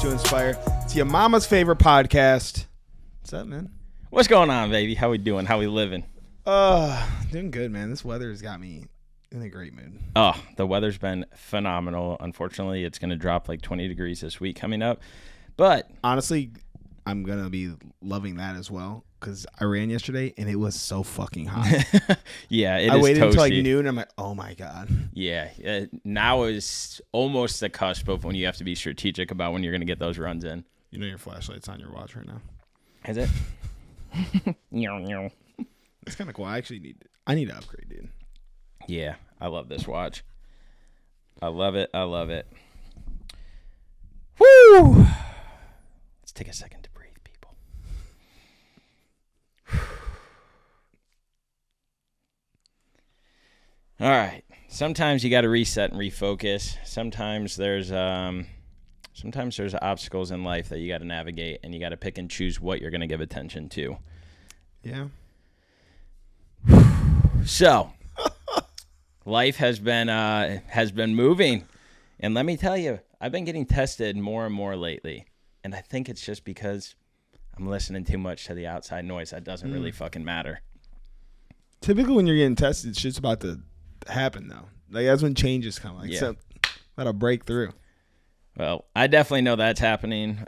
to inspire. It's your mama's favorite podcast. What's up, man? What's going on, baby? How we doing? How we living? Doing good, man. This weather has got me in a great mood. Oh, the weather's been phenomenal. Unfortunately, it's going to drop like 20 degrees this week coming up. But honestly, I'm going to be loving that as well because I ran yesterday and it was so fucking hot. Yeah, I waited until like noon and I'm like, oh my God. Yeah, now is almost the cusp of when you have to be strategic about when you're going to get those runs in. You know your flashlight's on your watch right now. Is it? It's kind of cool. I need to upgrade, dude. Yeah, I love this watch. I love it. Woo! Let's take a second to breathe, people. All right. Sometimes you got to reset and refocus. Sometimes there's obstacles in life that you got to navigate, and you got to pick and choose what you're going to give attention to. Yeah. So, life has been moving, and let me tell you, I've been getting tested more and more lately, and I think it's just because I'm listening too much to the outside noise that doesn't really fucking matter. Typically, when you're getting tested, shit's about to happen, though. Like that's when changes come. Like, so that'll break through. Well, I definitely know that's happening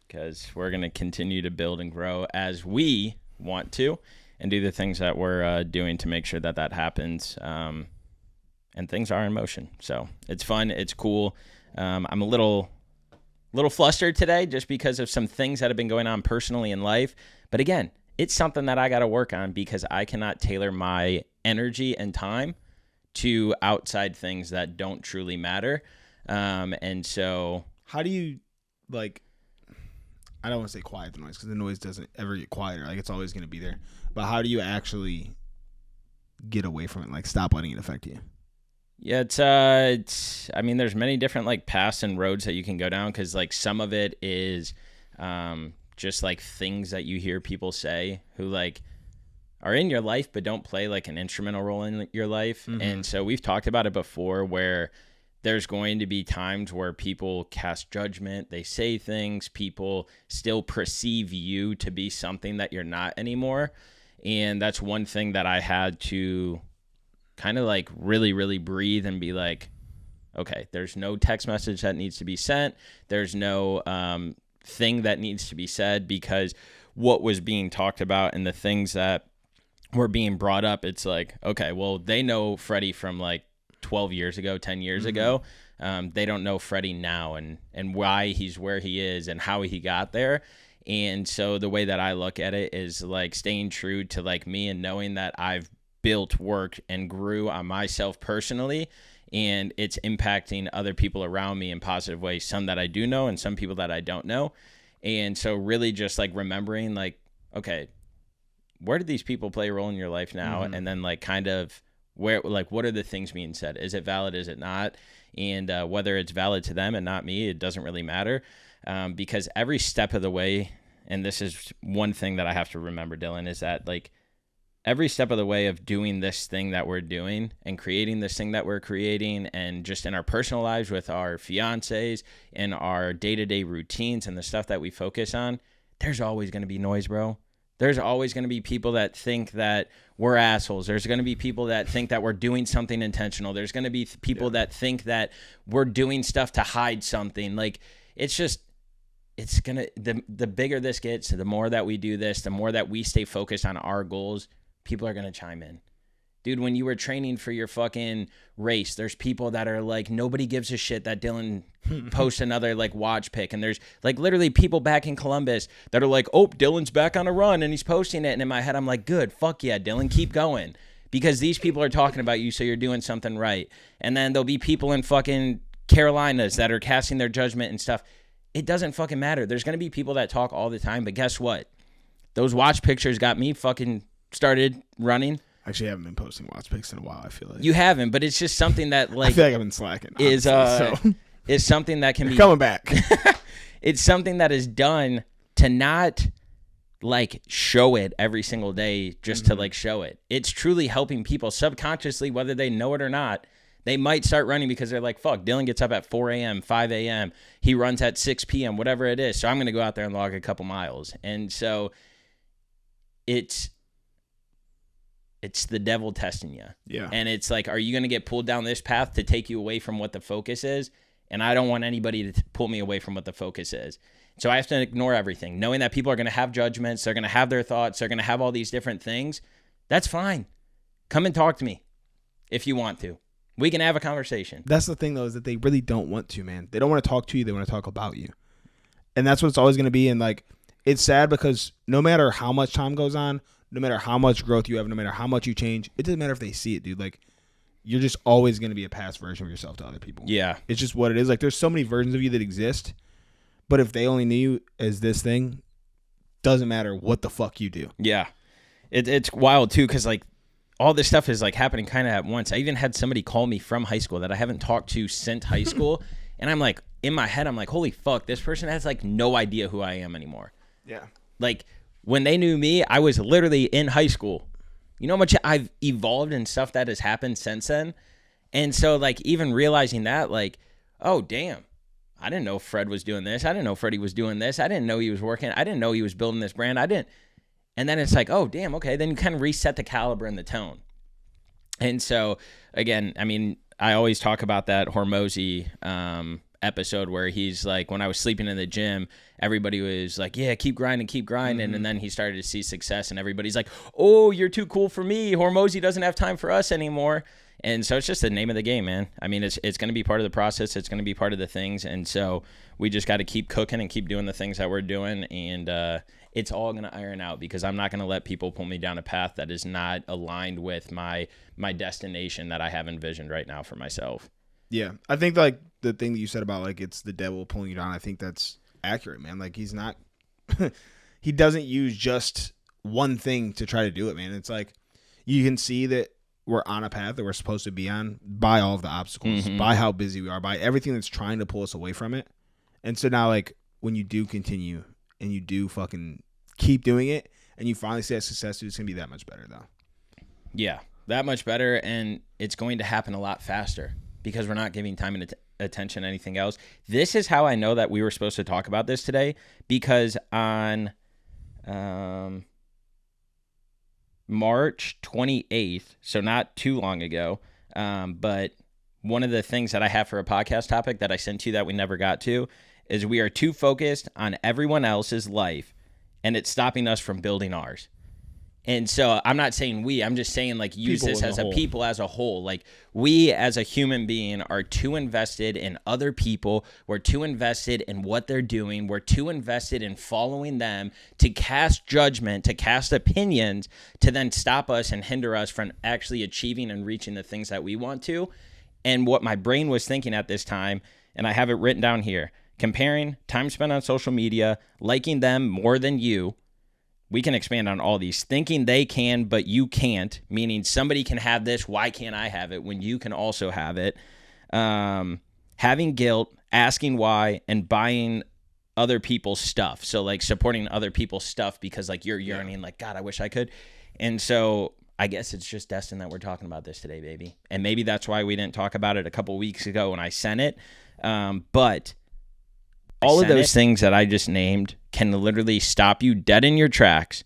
because we're going to continue to build and grow as we want to and do the things that we're doing to make sure that that happens. And things are in motion. So it's fun. It's cool. I'm a little flustered today just because of some things that have been going on personally in life. But again, it's something that I got to work on because I cannot tailor my energy and time to outside things that don't truly matter. And so how do you, like, I don't want to say quiet the noise because the noise doesn't ever get quieter. Like, it's always going to be there. But how do you actually get away from it? Like, stop letting it affect you? Yeah, I mean, there's many different, like, paths and roads that you can go down because, like, some of it is just, like, things that you hear people say who, like, are in your life but don't play, like, an instrumental role in your life. Mm-hmm. And so we've talked about it before where there's going to be times where people cast judgment, they say things, people still perceive you to be something that you're not anymore. And that's one thing that I had to kind of like really, really breathe and be like, okay, there's no text message that needs to be sent. There's no thing that needs to be said because what was being talked about and the things that were being brought up, it's like, okay, well, they know Freddie from like 12 years ago, 10 years ago. They don't know Freddie now and why he's where he is and how he got there. And so the way that I look at it is like staying true to like me and knowing that I've built, worked, and grew on myself personally, and it's impacting other people around me in positive ways, some that I do know and some people that I don't know. And so really just like remembering like, okay, where did these people play a role in your life now? And then like kind of where, like, what are the things being said? Is it valid? Is it not? And whether it's valid to them and not me, it doesn't really matter because every step of the way, and this is one thing that I have to remember, Dylan, is that like every step of the way of doing this thing that we're doing and creating this thing that we're creating and just in our personal lives with our fiancés and our day-to-day routines and the stuff that we focus on, there's always going to be noise, bro. There's always going to be people that think that we're assholes. There's going to be people that think that we're doing something intentional. There's going to be people that think that we're doing stuff to hide something. Like, it's just, it's going to, the bigger this gets, the more that we do this, the more that we stay focused on our goals, people are going to chime in. Dude, when you were training for your fucking race, there's people that are like, nobody gives a shit that Dylan posts another like watch pic. And there's like literally people back in Columbus that are like, oh, Dylan's back on a run and he's posting it. And in my head, I'm like, good, fuck yeah, Dylan, keep going. Because these people are talking about you, so you're doing something right. And then there'll be people in fucking Carolinas that are casting their judgment and stuff. It doesn't fucking matter. There's going to be people that talk all the time. But guess what? Those watch pictures got me fucking started running. Actually, I haven't been posting watch pics in a while, I feel like. You haven't, but it's just something that, like... I feel like I've been slacking. Is something that can be... Coming back. It's something that is done to not, like, show it every single day just to, like, show it. It's truly helping people subconsciously, whether they know it or not. They might start running because they're like, fuck, Dylan gets up at 4 a.m., 5 a.m., he runs at 6 p.m., whatever it is. So I'm going to go out there and log a couple miles. And so it's the devil testing you. Yeah. And it's like, are you going to get pulled down this path to take you away from what the focus is? And I don't want anybody to pull me away from what the focus is. So I have to ignore everything, knowing that people are going to have judgments. They're going to have their thoughts. They're going to have all these different things. That's fine. Come and talk to me if you want to. We can have a conversation. That's the thing, though, is that they really don't want to, man. They don't want to talk to you. They want to talk about you. And that's what it's always going to be. And, like, it's sad because no matter how much time goes on, no matter how much growth you have, no matter how much you change, it doesn't matter if they see it, dude. Like, you're just always going to be a past version of yourself to other people. Yeah. It's just what it is. Like, there's so many versions of you that exist, but if they only knew you as this thing, doesn't matter what the fuck you do. Yeah. It's wild, too, because, like, all this stuff is, like, happening kind of at once. I even had somebody call me from high school that I haven't talked to since high school, and I'm like, in my head, I'm like, holy fuck, this person has, like, no idea who I am anymore. Yeah. Like, when they knew me, I was literally in high school. You know how much I've evolved and stuff that has happened since then? And so, like, even realizing that, like, oh, damn, I didn't know Fred was doing this. I didn't know Freddie was doing this. I didn't know he was working. I didn't know he was building this brand. I didn't. And then it's like, oh, damn, okay. Then you kind of reset the caliber and the tone. And so, again, I mean, I always talk about that 𝐼𝐸𝐺 episode where he's like, when I was sleeping in the gym, everybody was like, yeah, keep grinding. Mm-hmm. And then he started to see success and everybody's like, oh, you're too cool for me. 𝐼𝐸𝐺 doesn't have time for us anymore. And so it's just the name of the game, man. I mean, it's going to be part of the process. It's going to be part of the things. And so we just got to keep cooking and keep doing the things that we're doing. And it's all going to iron out because I'm not going to let people pull me down a path that is not aligned with my destination that I have envisioned right now for myself. Yeah. I think, like, the thing that you said about, like, it's the devil pulling you down, I think that's accurate, man. Like, he's not he doesn't use just one thing to try to do it, man. It's like you can see that we're on a path that we're supposed to be on by all of the obstacles, by how busy we are, by everything that's trying to pull us away from it. And so now, like, when you do continue and you do fucking keep doing it and you finally see that success, it's going to be that much better, though. Yeah, that much better. And it's going to happen a lot faster because we're not giving time and attention to anything else. This is how I know that we were supposed to talk about this today, because on March 28th, so not too long ago, but one of the things that I have for a podcast topic that I sent you that we never got to is we are too focused on everyone else's life and it's stopping us from building ours. And so I'm not saying we, I'm just saying, like, use this as a people as a whole. Like, we as a human being are too invested in other people. We're too invested in what they're doing. We're too invested in following them to cast judgment, to cast opinions, to then stop us and hinder us from actually achieving and reaching the things that we want to. And what my brain was thinking at this time, and I have it written down here, comparing time spent on social media, liking them more than you. We can expand on all these. Thinking they can, but you can't, meaning somebody can have this, why can't I have it when you can also have it? Having guilt, asking why, and buying other people's stuff. So, like, supporting other people's stuff because, like, you're yearning, like, God, I wish I could. And so I guess it's just destined that we're talking about this today, baby. And maybe that's why we didn't talk about it a couple weeks ago when I sent it. But all of those things that I just named can literally stop you dead in your tracks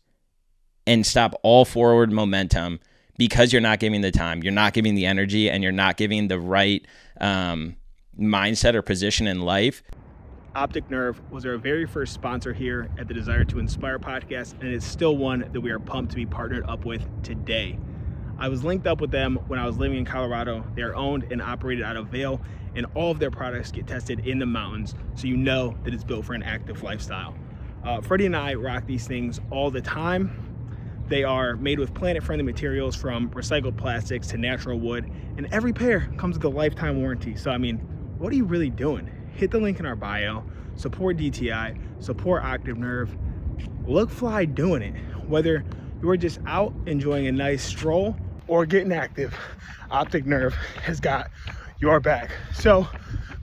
and stop all forward momentum because you're not giving the time, you're not giving the energy, and you're not giving the right mindset or position in life. Optic Nerve was our very first sponsor here at the Desire to Inspire podcast, and it's still one that we are pumped to be partnered up with today. I was linked up with them when I was living in Colorado. They are owned and operated out of Vail, and all of their products get tested in the mountains, so you know that it's built for an active lifestyle. Freddie and I rock these things all the time. They are made with planet-friendly materials, from recycled plastics to natural wood, and every pair comes with a lifetime warranty. So, I mean, what are you really doing? Hit the link in our bio, support DTI, support Optic Nerve, look fly doing it. Whether you're just out enjoying a nice stroll or getting active, Optic Nerve has got your back. So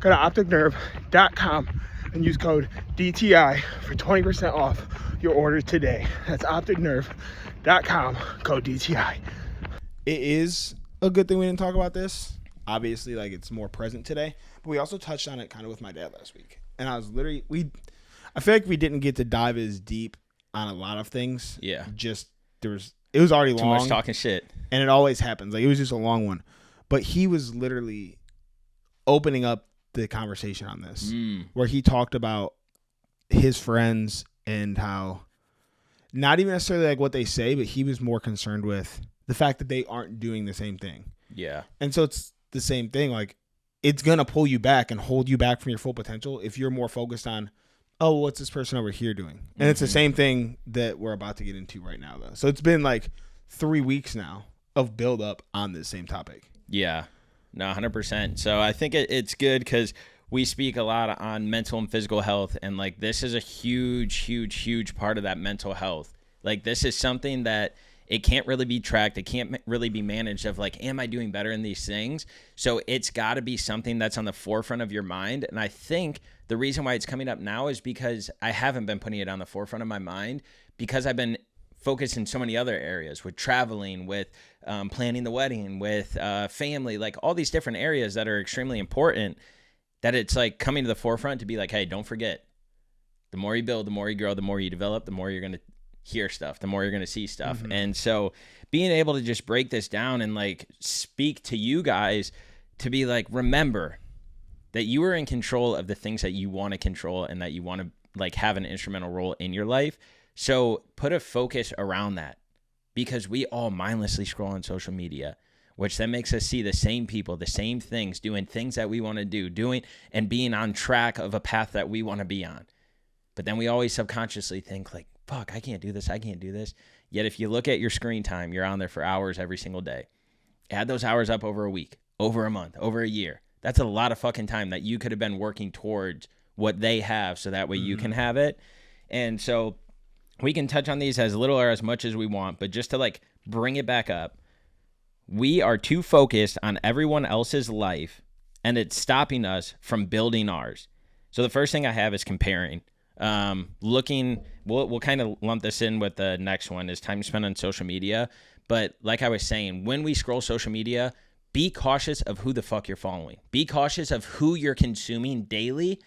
go to opticnerve.com and use code DTI for 20% off your order today. That's opticnerve.com, code DTI. It is a good thing we didn't talk about this, obviously, like, it's more present today. But we also touched on it kind of with my dad last week. And I was literally, I feel like we didn't get to dive as deep on a lot of things. Yeah. It was already long. Too much talking shit. And it always happens. Like, it was just a long one. But he was literally opening up the conversation on this, where he talked about his friends and how, not even necessarily like what they say, but he was more concerned with the fact that they aren't doing the same thing. Yeah. And so it's the same thing. Like, it's going to pull you back and hold you back from your full potential if you're more focused on, oh, what's this person over here doing? And it's the same thing that we're about to get into right now, though. So it's been like 3 weeks now of build up on this same topic. Yeah. No, 100%. So I think it's good because we speak a lot on mental and physical health. And like, this is a huge, huge, huge part of that mental health. Like, this is something that it can't really be tracked. It can't really be managed of like, am I doing better in these things? So it's got to be something that's on the forefront of your mind. And I think the reason why it's coming up now is because I haven't been putting it on the forefront of my mind, because I've been focused in so many other areas, with traveling, with planning the wedding, with family, like all these different areas that are extremely important, that it's like coming to the forefront to be like, hey, don't forget, the more you build, the more you grow, the more you develop, the more you're going to hear stuff, the more you're going to see stuff. And so being able to just break this down and like speak to you guys to be like, remember that you are in control of the things that you want to control and that you want to like have an instrumental role in your life. So put a focus around that, because we all mindlessly scroll on social media, which then makes us see the same people, the same things, doing things that we want to do, doing and being on track of a path that we want to be on. But then we always subconsciously think like, fuck, I can't do this. I can't do this. Yet if you look at your screen time, you're on there for hours every single day. Add those hours up over a week, over a month, over a year. That's a lot of fucking time that you could have been working towards what they have, so that way you can have it. And so we can touch on these as little or as much as we want, but just to like bring it back up, we are too focused on everyone else's life, and it's stopping us from building ours. So the first thing I have is comparing. We'll kind of lump this in with the next one, is time spent on social media. But like I was saying, when we scroll social media, be cautious of who the fuck you're following. Be cautious of who you're consuming daily,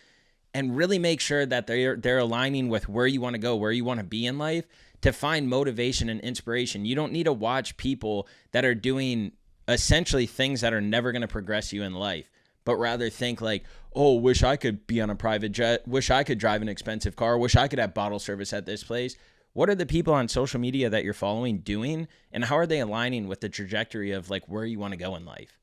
and really make sure that they're aligning with where you want to go, where you want to be in life, to find motivation and inspiration. You don't need to watch people that are doing essentially things that are never going to progress you in life, but rather think like, oh, wish I could be on a private jet, wish I could drive an expensive car, wish I could have bottle service at this place. What are the people on social media that you're following doing, and how are they aligning with the trajectory of like where you want to go in life?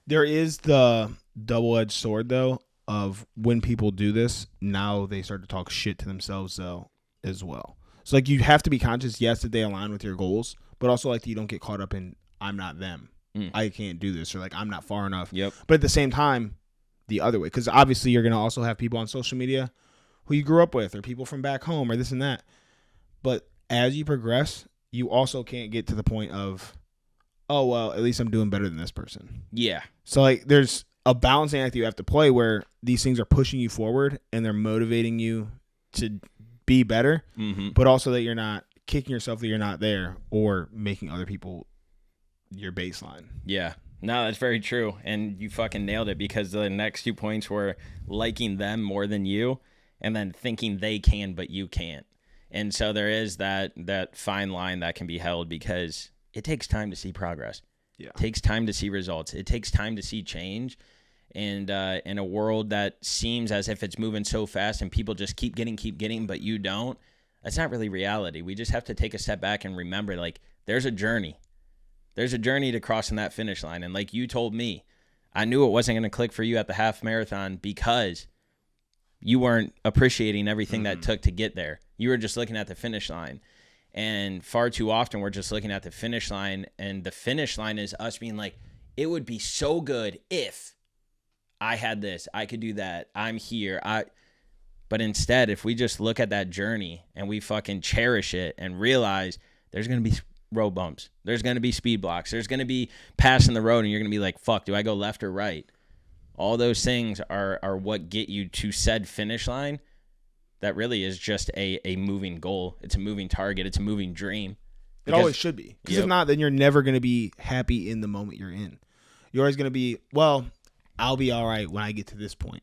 There is the double-edged sword, though, of when people do this, now they start to talk shit to themselves, though, as well. So, like, you have to be conscious, yes, that they align with your goals, but also, like, that you don't get caught up in, I'm not them. I can't do this, or, like, I'm not far enough. Yep. But at the same time, the other way, because obviously you're going to also have people on social media who you grew up with, or people from back home, or this and that. But as you progress, you also can't get to the point of, oh, well, at least I'm doing better than this person. Yeah. So, like, there's a balancing act you have to play where these things are pushing you forward and they're motivating you to be better, but also that you're not kicking yourself that you're not there or making other people your baseline. Yeah. No, that's very true. And you fucking nailed it, because the next 2 points were liking them more than you, and then thinking they can, but you can't. And so there is that fine line that can be held, because it takes time to see progress. Yeah. It takes time to see results. It takes time to see change. And in a world that seems as if it's moving so fast and people just keep getting, but you don't, that's not really reality. We just have to take a step back and remember, like, there's a journey. There's a journey to crossing that finish line. And like you told me, I knew it wasn't going to click for you at the half marathon because you weren't appreciating everything that it took to get there. You were just looking at the finish line. And far too often we're just looking at the finish line, and the finish line is us being like, it would be so good if I had this, I could do that, I'm here. But instead, if we just look at that journey and we fucking cherish it and realize there's going to be road bumps, there's going to be speed blocks, there's going to be passing the road, and you're going to be like, fuck, do I go left or right? All those things are what get you to said finish line. That really is just a moving goal. It's a moving target. It's a moving dream. It always should be. Because if not, then you're never going to be happy in the moment you're in. You're always going to be, well, I'll be all right when I get to this point.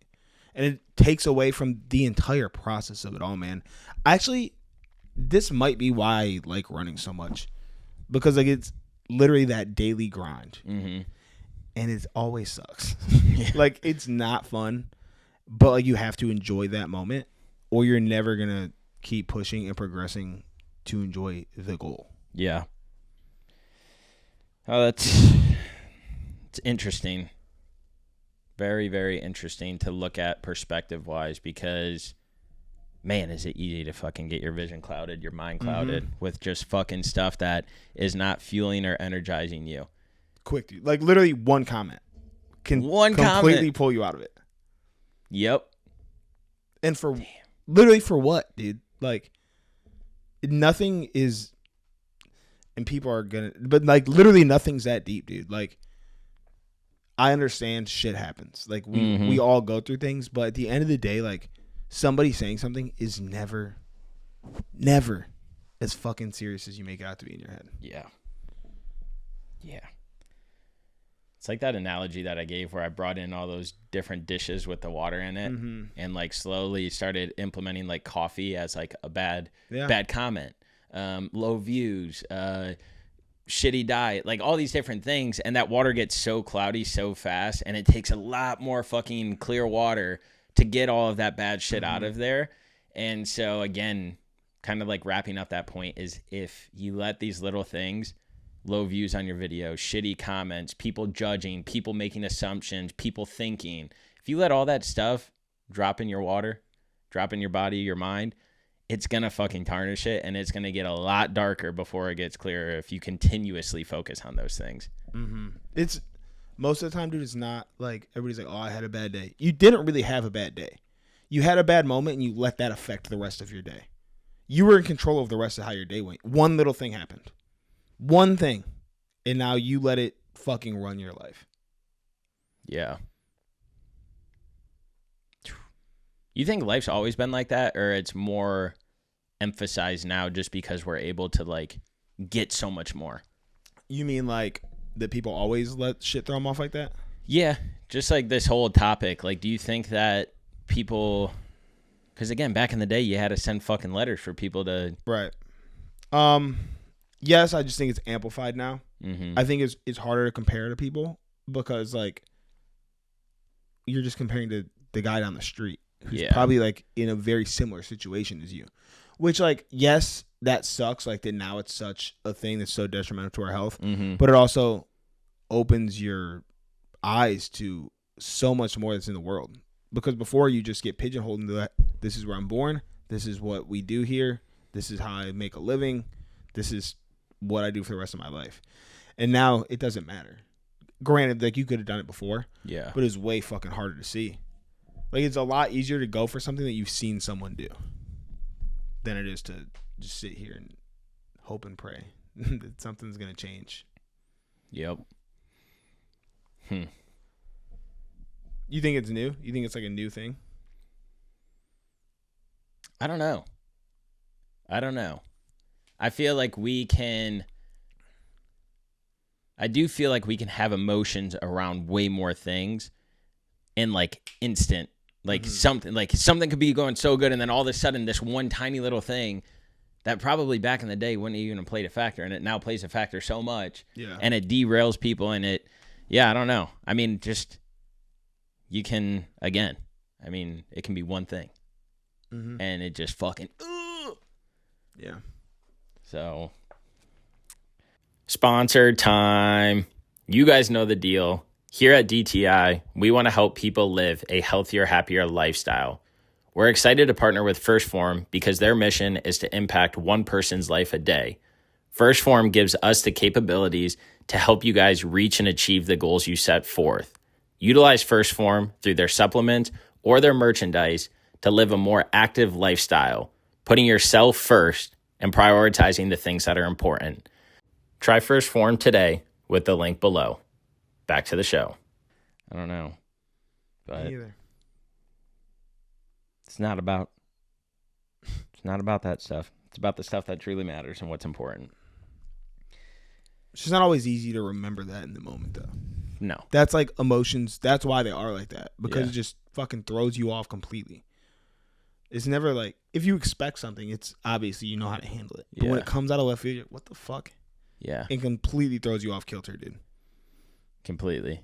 And it takes away from the entire process of it all, man. Actually, this might be why I like running so much. Because like it's literally that daily grind. Mm-hmm. And it always sucks. Like, it's not fun. But like you have to enjoy that moment. Or you're never going to keep pushing and progressing to enjoy the goal. Yeah. Oh, it's interesting. Very, very interesting to look at perspective-wise because, man, is it easy to fucking get your vision clouded, your mind clouded with just fucking stuff that is not fueling or energizing you. Quick, dude. Like, literally one comment can completely pull you out of it. Yep. And for literally for what, dude? Like, nothing is, and people are gonna, but like literally nothing's that deep, dude. Like, I understand shit happens. Like, we all go through things, but at the end of the day, like, somebody saying something is never as fucking serious as you make it out to be in your head. Yeah. Yeah. It's like that analogy that I gave where I brought in all those different dishes with the water in it and like slowly started implementing like coffee as like a bad comment, low views, shitty diet, like all these different things. And that water gets so cloudy so fast and it takes a lot more fucking clear water to get all of that bad shit out of there. And so again, kind of like wrapping up that point is if you let these little things, low views on your video, shitty comments, people judging, people making assumptions, people thinking. If you let all that stuff drop in your water, drop in your body, your mind, it's going to fucking tarnish it and it's going to get a lot darker before it gets clearer if you continuously focus on those things. It's most of the time, dude, it's not like everybody's like, oh, I had a bad day. You didn't really have a bad day. You had a bad moment and you let that affect the rest of your day. You were in control of the rest of how your day went. One little thing happened. One thing, and now you let it fucking run your life. Yeah. You think life's always been like that, or it's more emphasized now just because we're able to, like, get so much more? You mean, like, that people always let shit throw them off like that? Yeah, just like this whole topic. Like, do you think that people... Because, again, back in the day, you had to send fucking letters for people to... Right. Yes, I just think it's amplified now. I think it's harder to compare to people because, like, you're just comparing to the guy down the street who's probably, like, in a very similar situation as you. Which, like, yes, that sucks. Like, that now it's such a thing that's so detrimental to our health. But it also opens your eyes to so much more that's in the world. Because before, you just get pigeonholed into that. This is where I'm born. This is what we do here. This is how I make a living. This is what I do for the rest of my life. And now it doesn't matter. Granted, like, you could have done it before. Yeah. But it's way fucking harder to see. Like, it's a lot easier to go for something that you've seen someone do than it is to just sit here and hope and pray that something's going to change. Yep. You think it's new? You think it's like a new thing? I don't know. I feel like I do feel like we can have emotions around way more things in like instant, like something could be going so good. And then all of a sudden this one tiny little thing that probably back in the day wouldn't even have played a factor. And it now plays a factor so much and it derails people and I don't know. I mean, just, you can, again, I mean, it can be one thing and it just fucking, yeah. So, sponsored time. You guys know the deal. Here at DTI, we want to help people live a healthier, happier lifestyle. We're excited to partner with First Form because their mission is to impact one person's life a day. First Form gives us the capabilities to help you guys reach and achieve the goals you set forth. Utilize First Form through their supplements or their merchandise to live a more active lifestyle, putting yourself first and prioritizing the things that are important. Try First Form today with the link below. Back to the show. I don't know. But Me either. It's not about that stuff. It's about the stuff that truly matters and what's important. It's just not always easy to remember that in the moment, though. No. That's like emotions. That's why they are like that, because Yeah. it just fucking throws you off completely. It's never like, if you expect something, it's obviously you know how to handle it. But when it comes out of left field, you're like, what the fuck? Yeah. It completely throws you off kilter, dude. Completely.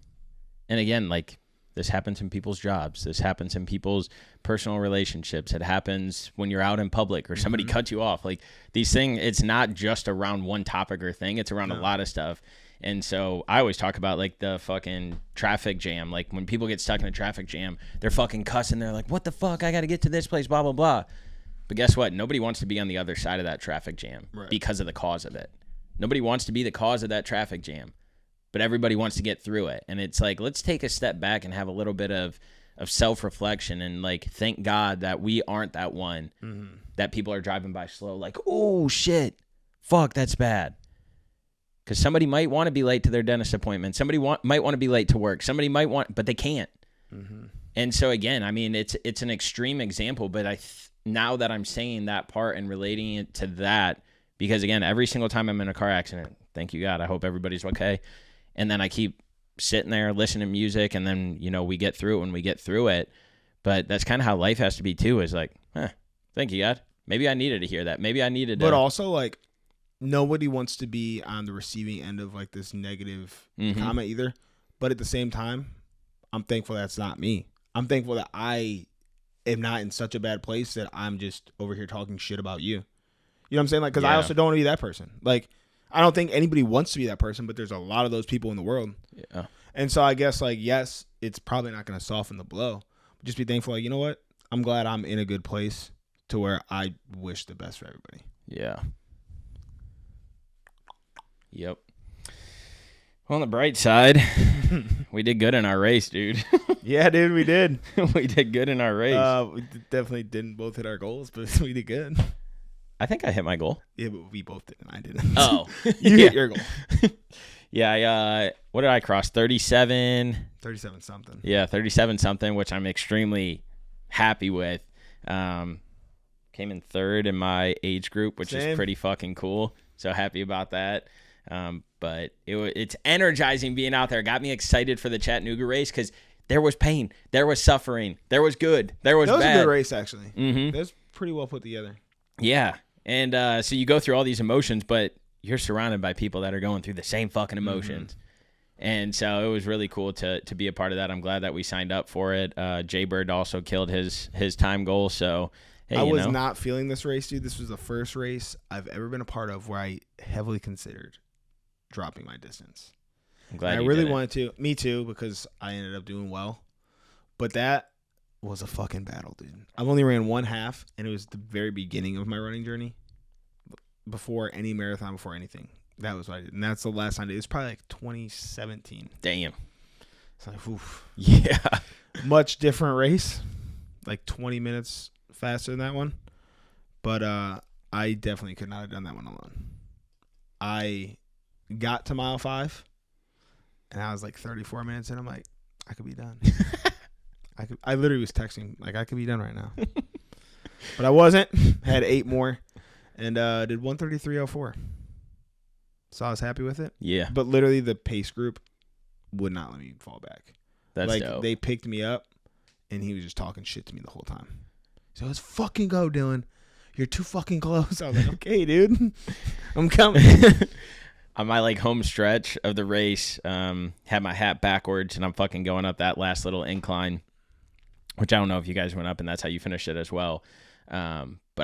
And again, like, this happens in people's jobs. This happens in people's personal relationships. It happens when you're out in public or somebody cuts you off. Like, these things, it's not just around one topic or thing. It's around a lot of stuff. And so I always talk about, like, the fucking traffic jam. Like, when people get stuck in a traffic jam, they're fucking cussing. They're like, what the fuck? I got to get to this place, blah, blah, blah. But guess what? Nobody wants to be on the other side of that traffic jam because of the cause of it. Nobody wants to be the cause of that traffic jam. But everybody wants to get through it. And it's like, let's take a step back and have a little bit of self-reflection and, like, thank God that we aren't that one that people are driving by slow. Like, oh, shit. Fuck, that's bad. Because somebody might want to be late to their dentist appointment. Somebody might want to be late to work. Somebody might want, but they can't. And so, again, I mean, it's an extreme example, but now that I'm saying that part and relating it to that, because, again, every single time I'm in a car accident, thank you, God, I hope everybody's okay. And then I keep sitting there, listening to music, and then, you know, we get through it when we get through it. But that's kind of how life has to be, too, is like, thank you, God. Maybe I needed to hear that. Maybe I needed to. But also, like, nobody wants to be on the receiving end of, like, this negative comment either. But at the same time, I'm thankful that's not me. I'm thankful that I am not in such a bad place that I'm just over here talking shit about you. You know what I'm saying? Like, because I also don't want to be that person. Like, I don't think anybody wants to be that person, but there's a lot of those people in the world. Yeah. And so I guess, like, yes, it's probably not going to soften the blow. But just be thankful, like, you know what? I'm glad I'm in a good place to where I wish the best for everybody. Yeah. Yep. Well, on the bright side, we did good in our race, dude. Yeah, dude, we did. We did good in our race. We definitely didn't both hit our goals, but we did good. I think I hit my goal. Yeah, but we both didn't. I didn't. Oh. You hit your goal. Yeah, what did I cross? 37? 37 something. Yeah, 37 something, which I'm extremely happy with. Came in third in my age group, which is pretty fucking cool. So happy about that. But it's energizing being out there. Got me excited for the Chattanooga race because there was pain, there was suffering, there was good, there was bad. That was a good race, actually. That was pretty well put together. Yeah. And so you go through all these emotions, but you're surrounded by people that are going through the same fucking emotions. And so it was really cool to be a part of that. I'm glad that we signed up for it. Jay-Bird also killed his time goal. So, hey, I was not feeling this race, dude. This was the first race I've ever been a part of where I heavily considered dropping my distance. I'm glad I really wanted to. Me too, because I ended up doing well. But that was a fucking battle, dude. I've only ran one half, and it was the very beginning of my running journey. Before any marathon, before anything. That was what I did. And that's the last time I did. It was probably like 2017. Damn. It's like, oof. Yeah. Much different race. Like 20 minutes faster than that one. But I definitely could not have done that one alone. I got to mile 5, and I was like 34 minutes in. I'm like, I could be done. I literally was texting, like, I could be done right now. But I wasn't. Had 8 more. And did 1:33.04. So I was happy with it. Yeah. But literally the pace group would not let me fall back. That's like, dope. They picked me up, and he was just talking shit to me the whole time. So let's fucking go, Dylan. You're too fucking close. I was like, okay, dude. I'm coming. On my, like, home stretch of the race, had my hat backwards, and I'm fucking going up that last little incline, which I don't know if you guys went up, and that's how you finished it as well. But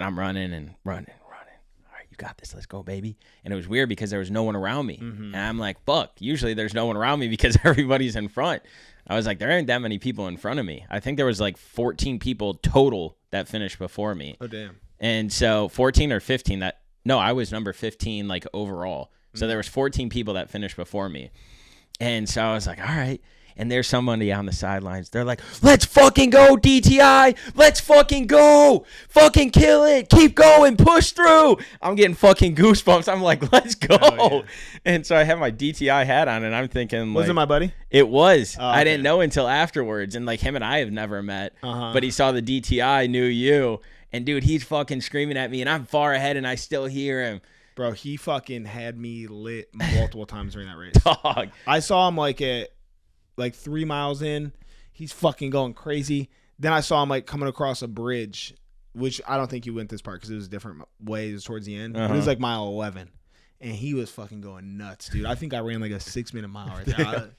I'm running. All right, you got this. Let's go, baby. And it was weird because there was no one around me. And I'm like, fuck. Usually there's no one around me because everybody's in front. I was like, there aren't that many people in front of me. I think there was like 14 people total that finished before me. Oh, damn. And so 14 or 15 I was number 15, like, overall. So there was 14 people that finished before me. And so I was like, all right. And there's somebody on the sidelines. They're like, let's fucking go, DTI. Let's fucking go. Fucking kill it. Keep going. Push through. I'm getting fucking goosebumps. I'm like, let's go. Oh, yeah. And so I have my DTI hat on, and I'm thinking, like, was it my buddy? It was. Oh, okay. I didn't know until afterwards. And, like, him and I have never met. But he saw the DTI, knew you. And, dude, he's fucking screaming at me, and I'm far ahead, and I still hear him. Bro, he fucking had me lit multiple times during that race. Dog. I saw him, like, at like 3 miles in, he's fucking going crazy. Then I saw him like coming across a bridge, which I don't think you went this part because it was a different way. It was towards the end. But it was like mile 11. And he was fucking going nuts, dude. I think I ran like a 6-minute mile right there.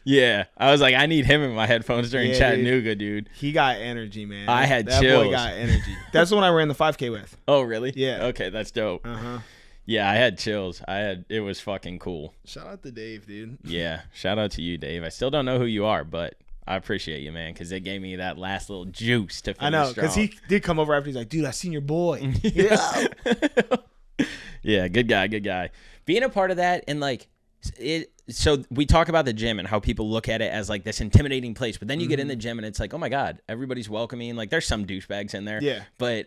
Yeah. I was like, I need him in my headphones during Chattanooga, dude. He got energy, man. I had that chills. Boy got energy. That's the one I ran the 5K with. Oh, really? Yeah. Okay, that's dope. Uh-huh. Yeah, I had chills. It was fucking cool. Shout out to Dave, dude. Yeah. Shout out to you, Dave. I still don't know who you are, but I appreciate you, man, because they gave me that last little juice to finish. I know, because he did come over after. He's like, dude, I seen your boy. Yeah, good guy. Being a part of that and like it. So we talk about the gym and how people look at it as like this intimidating place, but then you get in the gym and it's like, oh my God, everybody's welcoming. Like there's some douchebags in there, but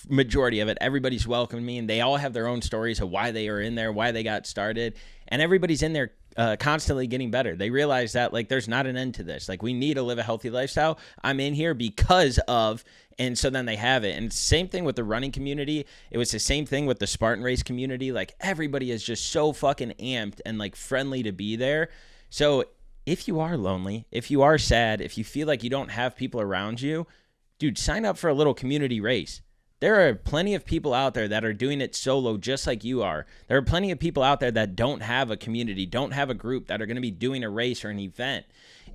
majority of it, everybody's welcoming. And they all have their own stories of why they are in there, why they got started, and everybody's in there constantly getting better. They realize that like there's not an end to this. Like we need to live a healthy lifestyle. I'm in here because of, and so then they have it. And same thing with the running community. It was the same thing with the Spartan race community. Like everybody is just so fucking amped and like friendly to be there. So if you are lonely, if you are sad, if you feel like you don't have people around you, dude, sign up for a little community race. There are plenty of people out there that are doing it solo just like you are. There are plenty of people out there that don't have a community, don't have a group, that are going to be doing a race or an event.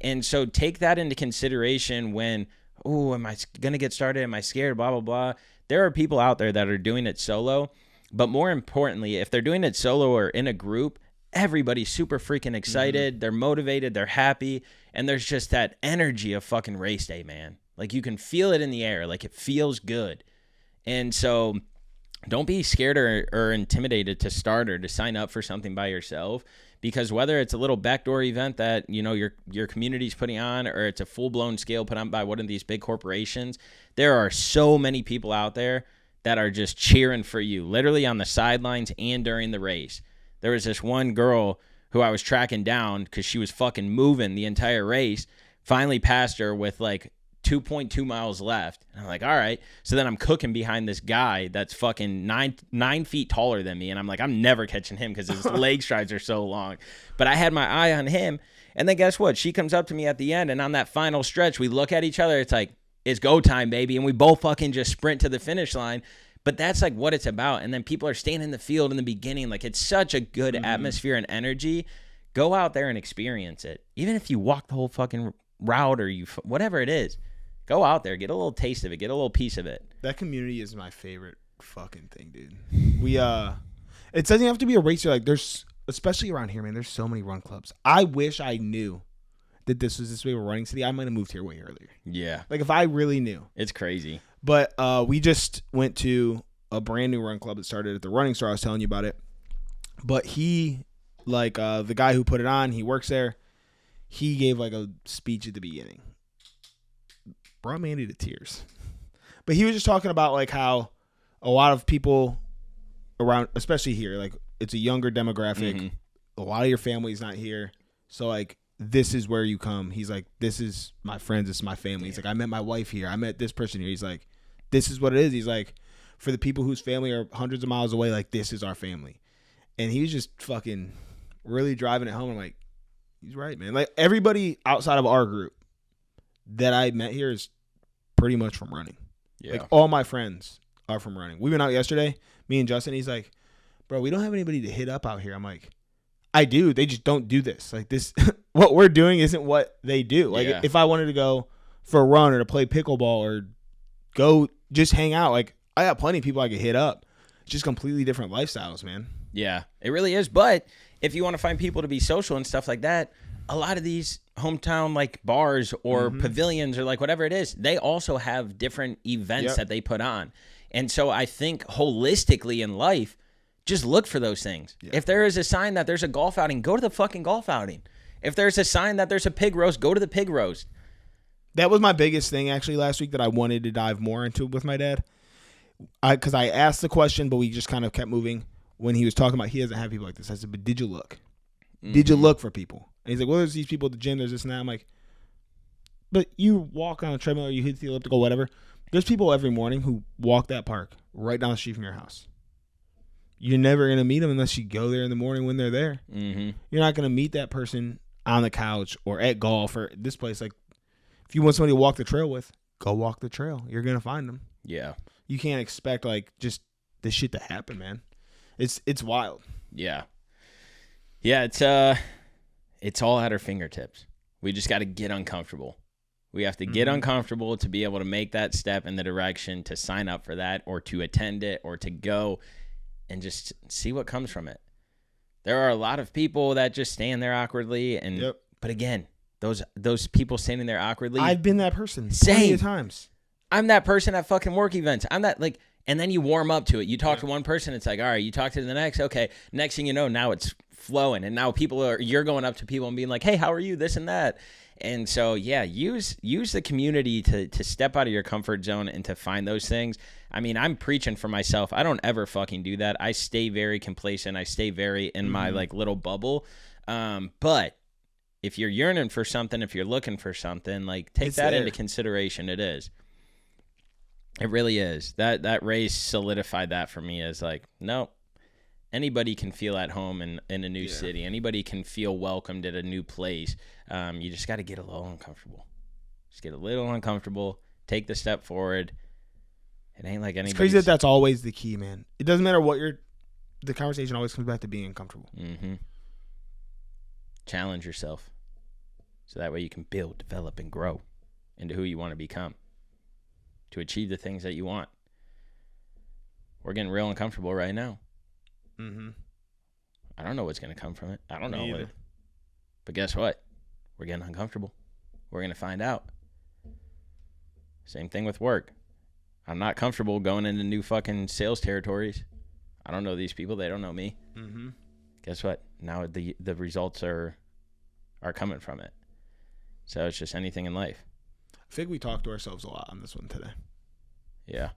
And so take that into consideration when, oh, am I going to get started? Am I scared? Blah, blah, blah. There are people out there that are doing it solo. But more importantly, if they're doing it solo or in a group, everybody's super freaking excited. They're motivated. They're happy. And there's just that energy of fucking race day, man. Like you can feel it in the air. Like it feels good. And so don't be scared or intimidated to start or to sign up for something by yourself, because whether it's a little backdoor event that, you know, your community's putting on, or it's a full-blown scale put on by one of these big corporations, there are so many people out there that are just cheering for you, literally on the sidelines and during the race. There was this one girl who I was tracking down because she was fucking moving the entire race, finally passed her with like 2.2 miles left. And I'm like, all right. So then I'm cooking behind this guy that's fucking nine feet taller than me. And I'm like, I'm never catching him because his leg strides are so long. But I had my eye on him. And then guess what? She comes up to me at the end. And on that final stretch, we look at each other. It's like, it's go time, baby. And we both fucking just sprint to the finish line. But that's like what it's about. And then people are staying in the field in the beginning. Like it's such a good atmosphere and energy. Go out there and experience it. Even if you walk the whole fucking route or whatever it is. Go out there, get a little taste of it, get a little piece of it. That community is my favorite fucking thing, dude. It doesn't have to be a racer. Like there's, especially around here, man, there's so many run clubs. I wish I knew that this was this way we're running city. I might have moved here way earlier. Yeah. Like if I really knew. It's crazy. But we just went to a brand new run club that started at the running store. I was telling you about it. But he, like the guy who put it on, he works there. He gave like a speech at the beginning. Brought Mandy to tears. But he was just talking about like how a lot of people around, especially here, like it's a younger demographic. A lot of your family's not here. So like this is where you come. He's like, this is my friends, this is my family. He's like, I met my wife here. I met this person here. He's like, this is what it is. He's like, for the people whose family are hundreds of miles away, like this is our family. And he was just fucking really driving it home. I'm like, he's right, man. Like everybody outside of our group that I met here is pretty much from running. Yeah. Like all my friends are from running. We went out yesterday, me and Justin. He's like, bro, we don't have anybody to hit up out here. I'm like, I do. They just don't do this. Like this, what we're doing isn't what they do. Like if I wanted to go for a run or to play pickleball or go just hang out, like I got plenty of people I could hit up. It's just completely different lifestyles, man. Yeah, it really is. But if you want to find people to be social and stuff like that, a lot of these hometown like bars or pavilions or like whatever it is, they also have different events that they put on. And so I think holistically in life, just look for those things. If there is a sign that there's a golf outing, go to the fucking golf outing. If there's a sign that there's a pig roast, go to the pig roast. That was my biggest thing actually last week that I wanted to dive more into with my dad. Because I asked the question, but we just kind of kept moving. When he was talking about he doesn't have people like this, I said, but did you look? Did you look for people? And he's like, well, there's these people at the gym, there's this and that. I'm like, but you walk on a treadmill or you hit the elliptical, whatever. There's people every morning who walk that park right down the street from your house. You're never going to meet them unless you go there in the morning when they're there. You're not going to meet that person on the couch or at golf or this place. Like, if you want somebody to walk the trail with, go walk the trail. You're going to find them. Yeah. You can't expect, like, just this shit to happen, man. It's wild. Yeah. Yeah, it's all at our fingertips. We just got to get uncomfortable. We have to get uncomfortable to be able to make that step in the direction to sign up for that or to attend it or to go and just see what comes from it. There are a lot of people that just stand there awkwardly. But again, those people standing there awkwardly. I've been that person plenty of times. I'm that person at fucking work events. I'm that, like, and then you warm up to it. You talk to one person, it's like, all right, you talk to the next. Okay, next thing you know, now it's flowing. And now you're going up to people and being like, hey, how are you? This and that. And so, yeah, use the community to step out of your comfort zone and to find those things. I mean, I'm preaching for myself. I don't ever fucking do that. I stay very complacent. I stay very in my, like, little bubble. But if you're yearning for something, if you're looking for something, like, take that into consideration. It is. It really is. That race solidified that for me as, like, nope. Anybody can feel at home in a new city. Anybody can feel welcomed at a new place. You just got to get a little uncomfortable. Just get a little uncomfortable. Take the step forward. It ain't like anybody's... It's crazy that's always the key, man. It doesn't matter what the conversation always comes back to being uncomfortable. Mm-hmm. Challenge yourself. So that way you can build, develop, and grow into who you want to become. To achieve the things that you want. We're getting real uncomfortable right now. I don't know what's going to come from it. I don't know. But guess what? We're getting uncomfortable. We're going to find out. Same thing with work. I'm not comfortable going into new fucking sales territories. I don't know these people. They don't know me. Guess what? Now the results are coming from it. So it's just anything in life. I think we talked to ourselves a lot on this one today. Yeah.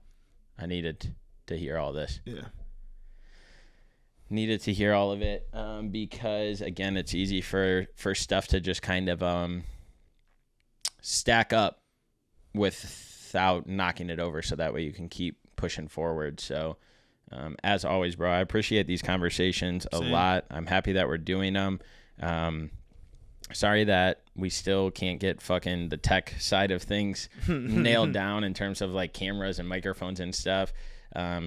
I needed to hear all this. Yeah. Needed to hear all of it because, again, it's easy for stuff to just kind of stack up without knocking it over, so that way you can keep pushing forward. So as always, bro, I appreciate these conversations a lot. I'm happy that we're doing them. Sorry that we still can't get fucking the tech side of things nailed down in terms of, like, cameras and microphones and stuff.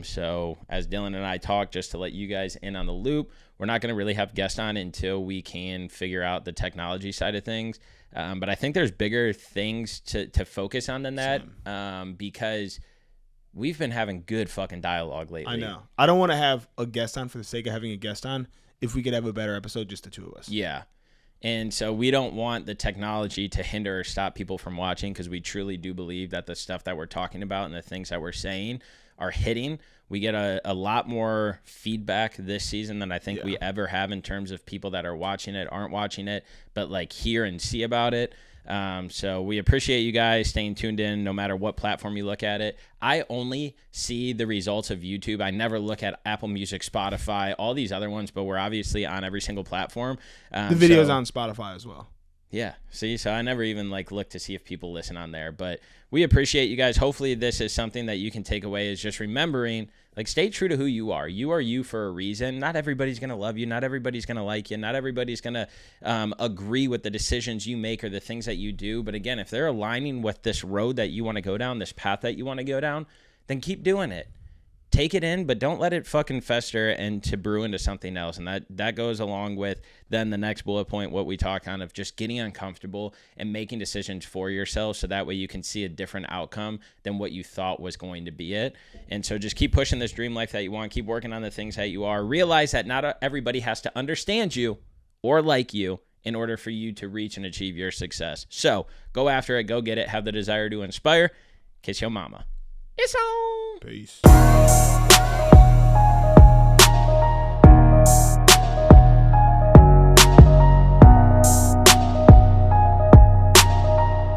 So as Dylan and I talk, just to let you guys in on the loop, we're not going to really have guests on until we can figure out the technology side of things. But I think there's bigger things to focus on than that, because we've been having good fucking dialogue lately. I know. I don't want to have a guest on for the sake of having a guest on. If we could have a better episode, just the two of us. Yeah. And so we don't want the technology to hinder or stop people from watching, because we truly do believe that the stuff that we're talking about and the things that we're saying are hitting. We get a lot more feedback this season than I think we ever have in terms of people that are watching it, aren't watching it, but, like, hear and see about it. So we appreciate you guys staying tuned in no matter what platform you look at it. I only see the results of YouTube. I never look at Apple Music, Spotify, all these other ones, but we're obviously on every single platform. The video's on Spotify as well. Yeah. See, so I never even, like, look to see if people listen on there, but we appreciate you guys. Hopefully this is something that you can take away, is just remembering, like, stay true to who you are. You are you for a reason. Not everybody's going to love you. Not everybody's going to like you. Not everybody's going to agree with the decisions you make or the things that you do. But again, if they're aligning with this road that you want to go down, this path that you want to go down, then keep doing it. Take it in, but don't let it fucking fester and to brew into something else. And that goes along with then the next bullet point, what we talk on, of just getting uncomfortable and making decisions for yourself, so that way you can see a different outcome than what you thought was going to be it. And so just keep pushing this dream life that you want. Keep working on the things that you are. Realize that not everybody has to understand you or like you in order for you to reach and achieve your success. So go after it. Go get it. Have the desire to inspire. Kiss your mama. It's on. Peace.